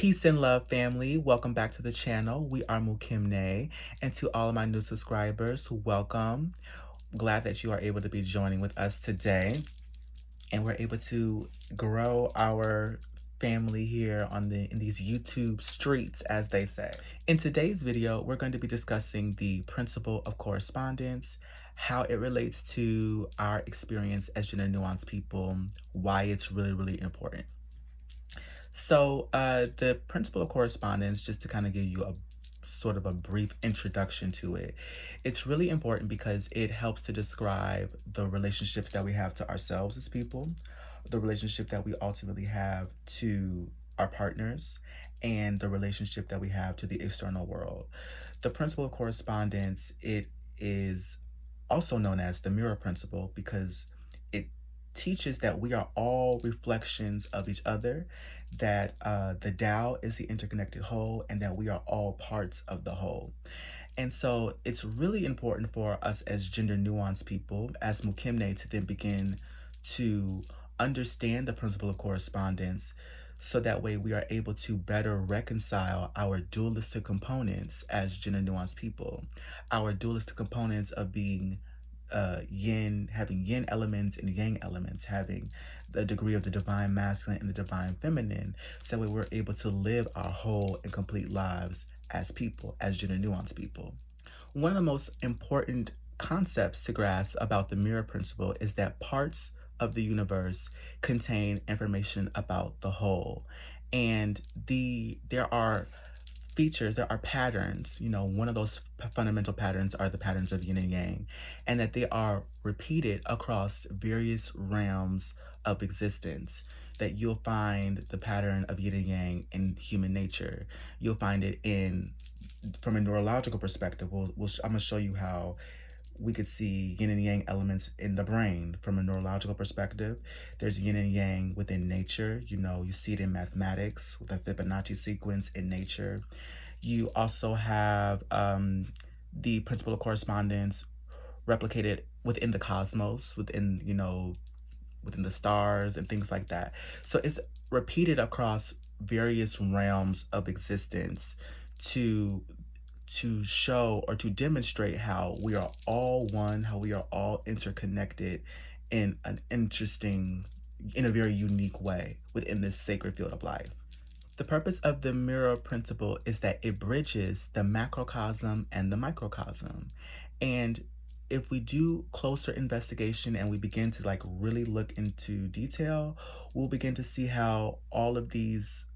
Peace and love, family. Welcome back to the channel. We are Mukimne, and to all of my new subscribers, welcome. Glad that you are able to be joining with us today, and we're able to grow our family here in these YouTube streets, as they say. In today's video, we're going to be discussing the principle of correspondence, how it relates to our experience as gender nuanced people, why it's really important. So the principle of correspondence, just to kind of give you a sort of a brief introduction to it, it's really important because it helps to describe the relationships that we have to ourselves as people, the relationship that we ultimately have to our partners, and the relationship that we have to the external world. The principle of correspondence, it is also known as the mirror principle because it teaches that we are all reflections of each other, that the Tao is the interconnected whole, and that we are all parts of the whole. And so it's really important for us as gender nuanced people, as Mukimne, to then begin to understand the principle of correspondence so that way we are able to better reconcile our dualistic components as gender nuanced people. Our dualistic components of being yin, having yin elements and yang elements, having the degree of the divine masculine and the divine feminine, so that we're able to live our whole and complete lives as people, as gender nuanced people. One of the most important concepts to grasp about the mirror principle is that parts of the universe contain information about the whole. And there are features, there are patterns. One of those fundamental patterns are the patterns of yin and yang, and that they are repeated across various realms of existence. That you'll find the pattern of yin and yang in human nature. You'll find it from a neurological perspective. I'm going to show you how we could see yin and yang elements in the brain from a neurological perspective. There's yin and yang within nature. You see it in mathematics with the Fibonacci sequence in nature. You also have the principle of correspondence replicated within the cosmos, within the stars and things like that. So it's repeated across various realms of existence to show or to demonstrate how we are all one, how we are all interconnected in a very unique way within this sacred field of life. The purpose of the mirror principle is that it bridges the macrocosm and the microcosm. And if we do closer investigation and we begin to really look into detail, we'll begin to see how all of these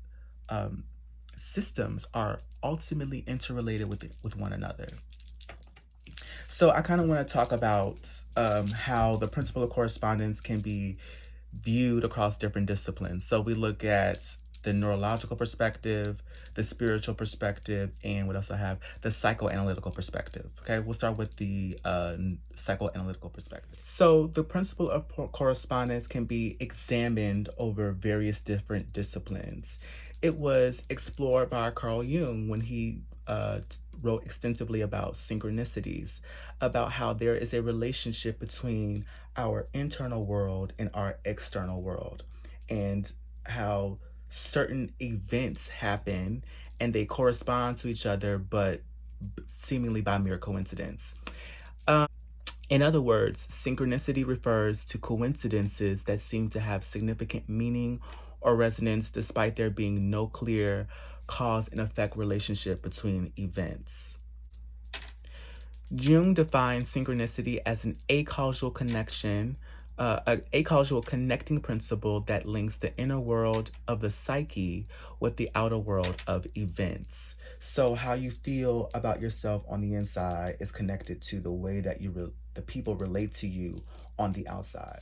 systems are ultimately interrelated with one another. So I kind of want to talk about how the principle of correspondence can be viewed across different disciplines. So we look at the neurological perspective, the spiritual perspective, and what else I have? The psychoanalytical perspective. Okay, we'll start with the psychoanalytical perspective. So the principle of correspondence can be examined over various different disciplines. It was explored by Carl Jung when he wrote extensively about synchronicities, about how there is a relationship between our internal world and our external world, and how certain events happen and they correspond to each other, but seemingly by mere coincidence. In other words, synchronicity refers to coincidences that seem to have significant meaning or resonance despite there being no clear cause and effect relationship between events. Jung defines synchronicity as an acausal connection, an acausal connecting principle that links the inner world of the psyche with the outer world of events. So how you feel about yourself on the inside is connected to the way that the people relate to you on the outside.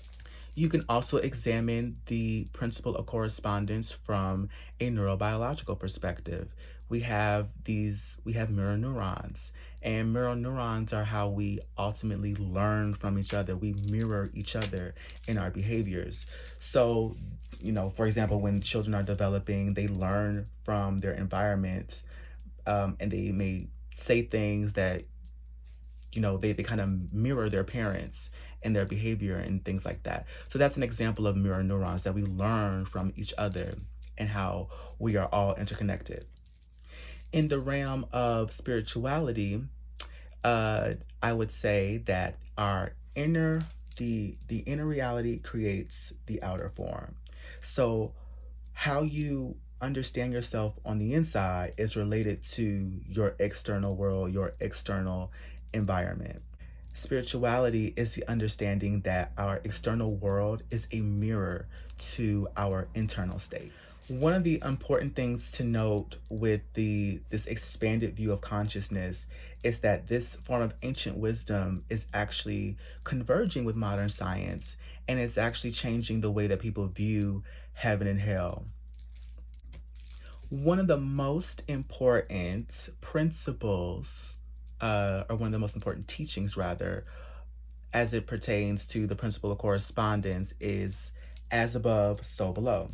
You can also examine the principle of correspondence from a neurobiological perspective. We have mirror neurons, and mirror neurons are how we ultimately learn from each other. We mirror each other in our behaviors. So, for example, when children are developing, they learn from their environment, and they may say things that they kind of mirror their parents and their behavior and things like that. So that's an example of mirror neurons, that we learn from each other and how we are all interconnected. In the realm of spirituality, I would say that our inner the inner reality creates the outer form. So how you understand yourself on the inside is related to your external world, your external environment. Spirituality is the understanding that our external world is a mirror to our internal state. One of the important things to note with this expanded view of consciousness is that this form of ancient wisdom is actually converging with modern science, and it's actually changing the way that people view heaven and hell. One of the most important principles, or one of the most important teachings, rather, as it pertains to the principle of correspondence, is as above, so below.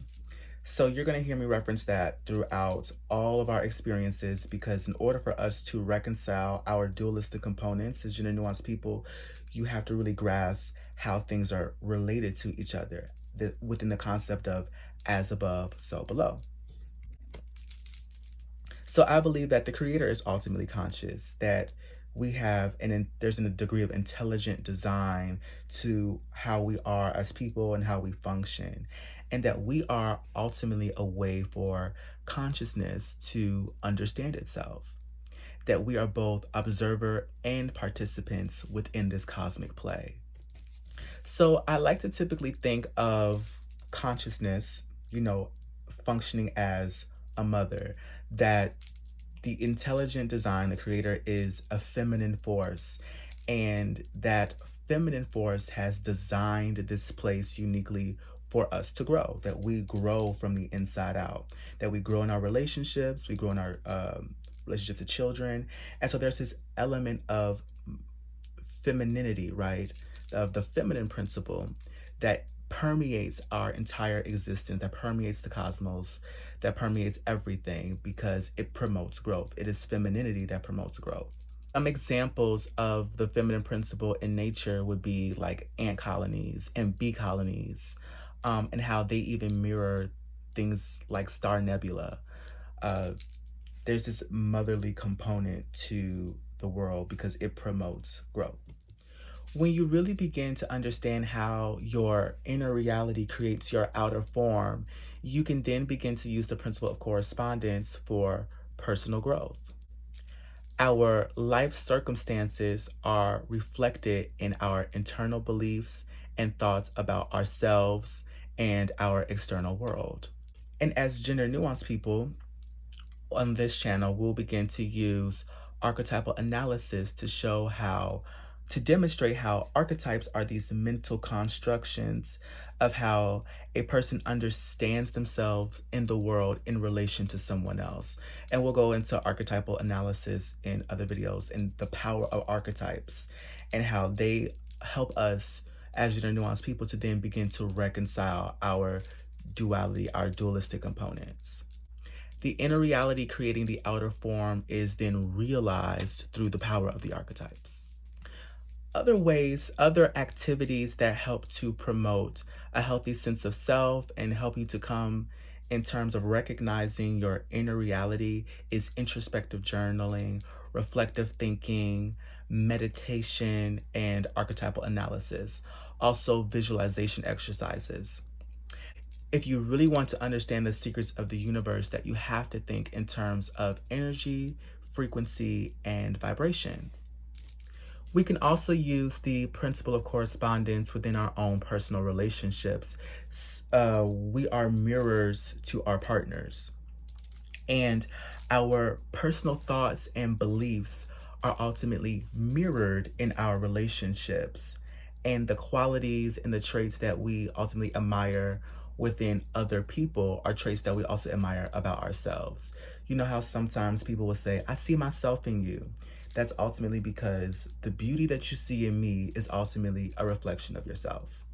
So you're going to hear me reference that throughout all of our experiences, because in order for us to reconcile our dualistic components as gender nuanced people, you have to really grasp how things are related to each other within the concept of as above, so below. So I believe that the creator is ultimately conscious, that we have there's a degree of intelligent design to how we are as people and how we function, and that we are ultimately a way for consciousness to understand itself, that we are both observer and participants within this cosmic play. So I like to typically think of consciousness, functioning as a mother, that the intelligent design, the creator, is a feminine force, and that feminine force has designed this place uniquely for us to grow, that we grow from the inside out, that we grow in our relationships, we grow in our relationship to children. And so there's this element of femininity, right? Of the feminine principle that permeates our entire existence, that permeates the cosmos, that permeates everything, because it promotes growth. It is femininity that promotes growth. Some examples of the feminine principle in nature would be like ant colonies and bee colonies, and how they even mirror things like star nebula. There's this motherly component to the world because it promotes growth. When you really begin to understand how your inner reality creates your outer form, you can then begin to use the principle of correspondence for personal growth. Our life circumstances are reflected in our internal beliefs and thoughts about ourselves and our external world. And as gender nuanced people, on this channel, we'll begin to use archetypal analysis to demonstrate how archetypes are these mental constructions of how a person understands themselves in the world in relation to someone else. And we'll go into archetypal analysis in other videos and the power of archetypes and how they help us as gender nuanced people to then begin to reconcile our duality, our dualistic components. The inner reality creating the outer form is then realized through the power of the archetypes. Other activities that help to promote a healthy sense of self and help you to come in terms of recognizing your inner reality is introspective journaling, reflective thinking, meditation, and archetypal analysis. Also, visualization exercises. If you really want to understand the secrets of the universe, that you have to think in terms of energy, frequency, and vibration. We can also use the principle of correspondence within our own personal relationships. We are mirrors to our partners, and our personal thoughts and beliefs are ultimately mirrored in our relationships, and the qualities and the traits that we ultimately admire within other people are traits that we also admire about ourselves. You know how sometimes people will say, I see myself in you. That's ultimately because the beauty that you see in me is ultimately a reflection of yourself.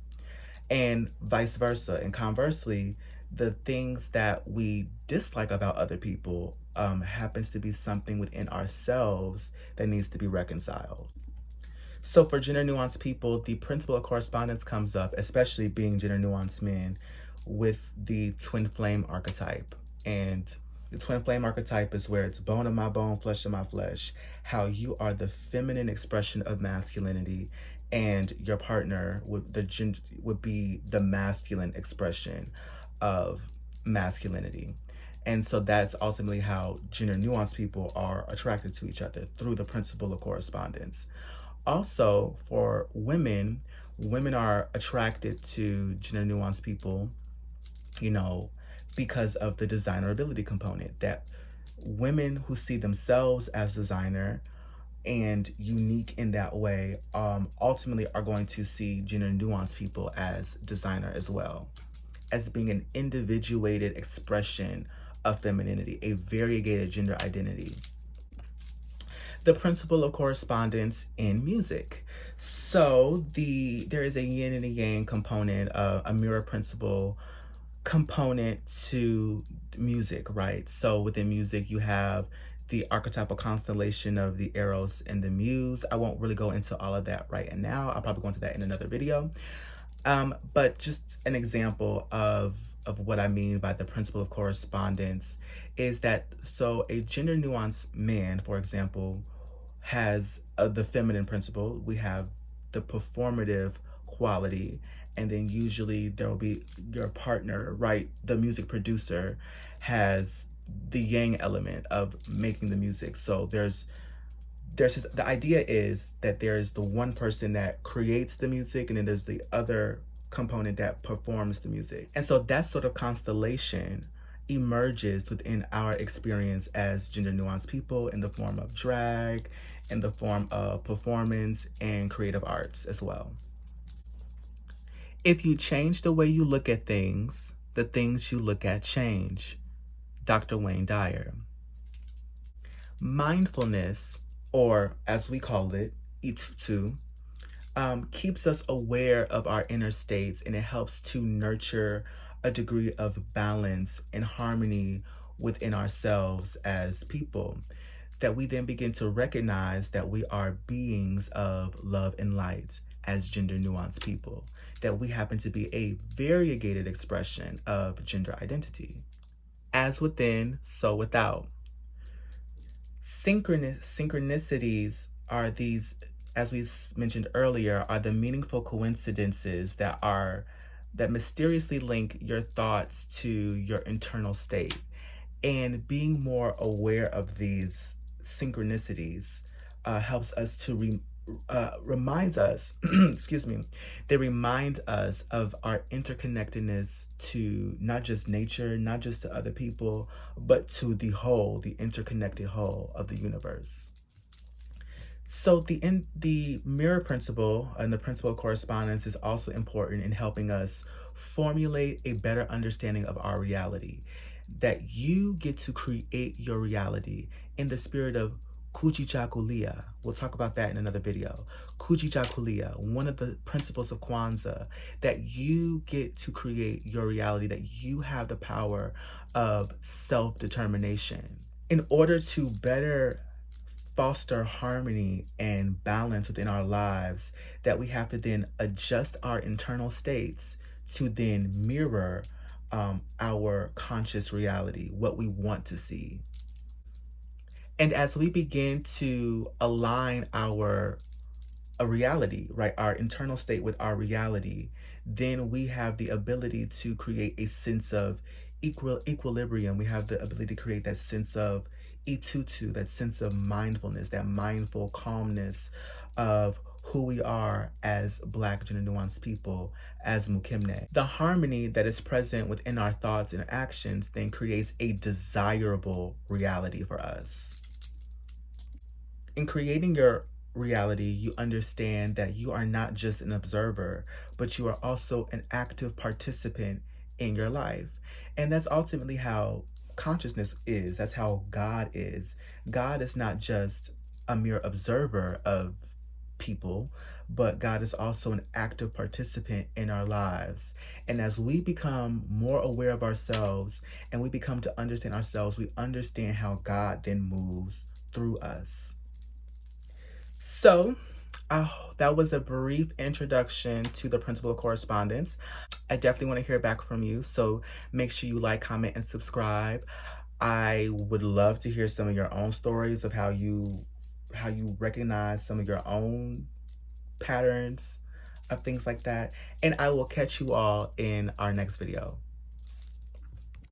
And vice versa. And conversely, the things that we dislike about other people happens to be something within ourselves that needs to be reconciled. So for gender nuanced people, the principle of correspondence comes up, especially being gender nuanced men, with the twin flame archetype. And the twin flame archetype is where it's bone of my bone, flesh of my flesh, how you are the feminine expression of masculinity and your partner would be the masculine expression of masculinity. And so that's ultimately how gender nuanced people are attracted to each other, through the principle of correspondence. Also, for women, women are attracted to gender nuanced people, you know, because of the desirability component, that women who see themselves as designer and unique in that way, ultimately are going to see gender nuanced people as designer as well, as being an individuated expression of femininity, a variegated gender identity. The principle of correspondence in music. So there is a yin and a yang component, a mirror principle component to music, right? So within music, you have the archetypal constellation of the Eros and the Muse. I won't really go into all of that right now. I'll probably go into that in another video. But just an example of what I mean by the principle of correspondence is that, so a gender nuanced man, for example, has the feminine principle. We have the performative quality, and then usually there will be your partner, right? The music producer has the yang element of making the music. So there's the idea is that there's the one person that creates the music, and then there's the other component that performs the music. And so that sort of constellation emerges within our experience as gender nuanced people in the form of drag, in the form of performance and creative arts as well. If you change the way you look at things, the things you look at change. Dr. Wayne Dyer. Mindfulness, or as we call it, Itutu, keeps us aware of our inner states, and it helps to nurture a degree of balance and harmony within ourselves as people, that we then begin to recognize that we are beings of love and light as gender nuanced people, that we happen to be a variegated expression of gender identity. As within, so without. Synchronicities are these, as we mentioned earlier, are the meaningful coincidences that mysteriously link your thoughts to your internal state. And being more aware of these synchronicities helps us to reminds us, excuse me, they remind us of our interconnectedness to not just nature, not just to other people, but to the whole, the interconnected whole of the universe. So the mirror principle and the principle of correspondence is also important in helping us formulate a better understanding of our reality, that you get to create your reality in the spirit of Kujichagulia. We'll talk about that in another video. Kujichagulia, one of the principles of Kwanzaa, that you get to create your reality, that you have the power of self-determination. In order to better foster harmony and balance within our lives, that we have to then adjust our internal states to then mirror our conscious reality, what we want to see. And as we begin to align our reality, right, our internal state with our reality, then we have the ability to create a sense of equilibrium. We have the ability to create that sense of Itutu, that sense of mindfulness, that mindful calmness of who we are as Black gender nuanced people, as Mukimne. The harmony that is present within our thoughts and actions then creates a desirable reality for us. In creating your reality, you understand that you are not just an observer, but you are also an active participant in your life. And that's ultimately how consciousness is. That's how God is. God is not just a mere observer of people, but God is also an active participant in our lives. And as we become more aware of ourselves and we become to understand ourselves, we understand how God then moves through us. So That was a brief introduction to the Principle of Correspondence. I definitely want to hear back from you, so make sure you like, comment, and subscribe. I would love to hear some of your own stories of how you recognize some of your own patterns of things like that. And I will catch you all in our next video.